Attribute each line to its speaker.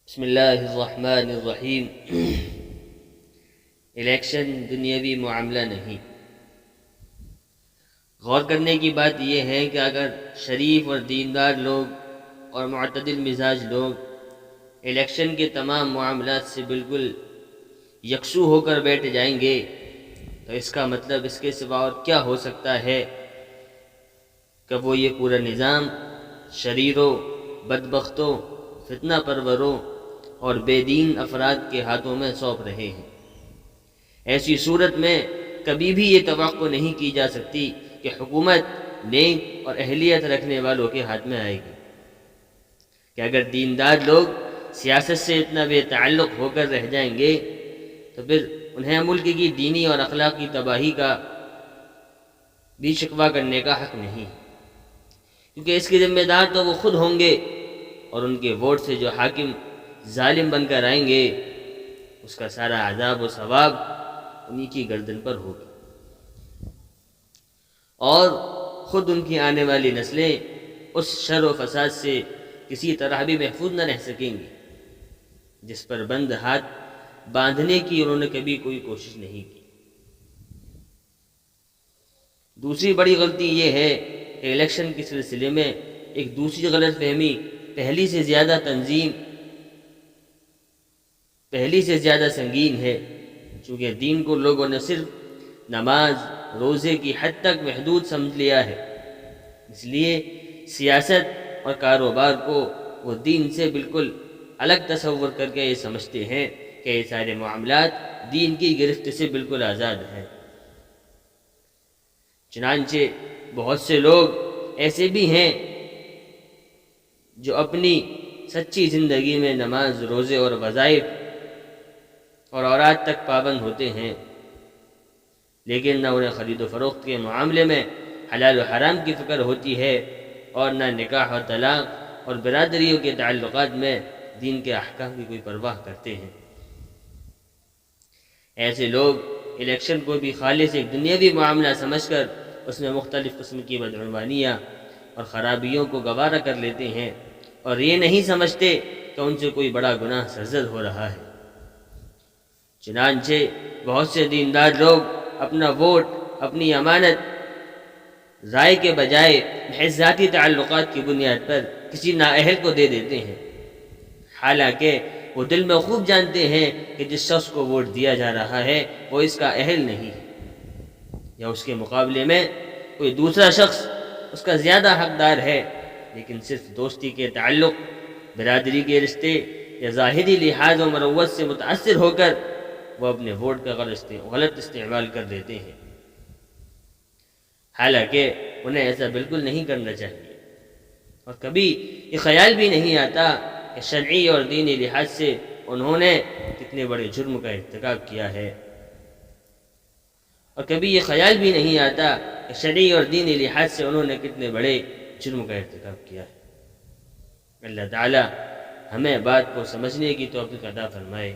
Speaker 1: بسم اللہ الرحمن الرحیم۔ الیکشن دنیاوی معاملہ نہیں۔ غور کرنے کی بات یہ ہے کہ اگر شریف اور دیندار لوگ اور معتدل مزاج لوگ الیکشن کے تمام معاملات سے بالکل یکسو ہو کر بیٹھ جائیں گے تو اس کا مطلب اس کے سوا اور کیا ہو سکتا ہے کہ وہ یہ پورا نظام شریروں، بدبختوں، فتنہ پروروں اور بے دین افراد کے ہاتھوں میں سونپ رہے ہیں۔ ایسی صورت میں کبھی بھی یہ توقع نہیں کی جا سکتی کہ حکومت نیک اور اہلیت رکھنے والوں کے ہاتھ میں آئے گی، کہ اگر دیندار لوگ سیاست سے اتنا بے تعلق ہو کر رہ جائیں گے تو پھر انہیں ملک کی دینی اور اخلاقی تباہی کا بھی شکوہ کرنے کا حق نہیں، کیونکہ اس کے ذمہ دار تو وہ خود ہوں گے، اور ان کے ووٹ سے جو حاکم ظالم بن کر آئیں گے اس کا سارا عذاب و ثواب انہی کی گردن پر ہوگا، اور خود ان کی آنے والی نسلیں اس شر و فساد سے کسی طرح بھی محفوظ نہ رہ سکیں گی جس پر بند ہاتھ باندھنے کی انہوں نے کبھی کوئی کوشش نہیں کی۔ دوسری بڑی غلطی یہ ہے کہ الیکشن کے سلسلے میں ایک دوسری غلط فہمی پہلی سے زیادہ سنگین ہے، چونکہ دین کو لوگوں نے صرف نماز روزے کی حد تک محدود سمجھ لیا ہے، اس لیے سیاست اور کاروبار کو وہ دین سے بالکل الگ تصور کر کے یہ سمجھتے ہیں کہ یہ سارے معاملات دین کی گرفت سے بالکل آزاد ہیں۔ چنانچہ بہت سے لوگ ایسے بھی ہیں جو اپنی سچی زندگی میں نماز روزے اور وظائف اور اوراد تک پابند ہوتے ہیں، لیکن نہ انہیں خرید و فروخت کے معاملے میں حلال و حرام کی فکر ہوتی ہے، اور نہ نکاح و طلاق اور برادریوں کے تعلقات میں دین کے احکام کی کوئی پرواہ کرتے ہیں۔ ایسے لوگ الیکشن کو بھی خالص ایک دنیاوی معاملہ سمجھ کر اس میں مختلف قسم کی بدعنوانیاں اور خرابیوں کو گوارا کر لیتے ہیں، اور یہ نہیں سمجھتے کہ ان سے کوئی بڑا گناہ سرزد ہو رہا ہے۔ چنانچہ بہت سے دیندار لوگ اپنا ووٹ، اپنی امانت رائے کے بجائے محض ذاتی تعلقات کی بنیاد پر کسی نااہل کو دے دیتے ہیں، حالانکہ وہ دل میں خوب جانتے ہیں کہ جس شخص کو ووٹ دیا جا رہا ہے وہ اس کا اہل نہیں ہے، یا اس کے مقابلے میں کوئی دوسرا شخص اس کا زیادہ حقدار ہے، لیکن صرف دوستی کے تعلق، برادری کے رشتے یا ظاہری لحاظ و مروت سے متاثر ہو کر وہ اپنے ووٹ کا غلط استعمال کر لیتے ہیں، حالانکہ انہیں ایسا بالکل نہیں کرنا چاہیے، اور کبھی یہ خیال بھی نہیں آتا کہ شرعی اور دینی لحاظ سے انہوں نے کتنے بڑے جرم کا ارتکاب کیا ہے، اور کبھی یہ خیال بھی نہیں آتا کہ شرعی اور دینی لحاظ سے انہوں نے کتنے بڑے جرم کا ارتکاب کیا ہے۔ اللہ تعالی ہمیں بات کو سمجھنے کی توفیق عطا فرمائے۔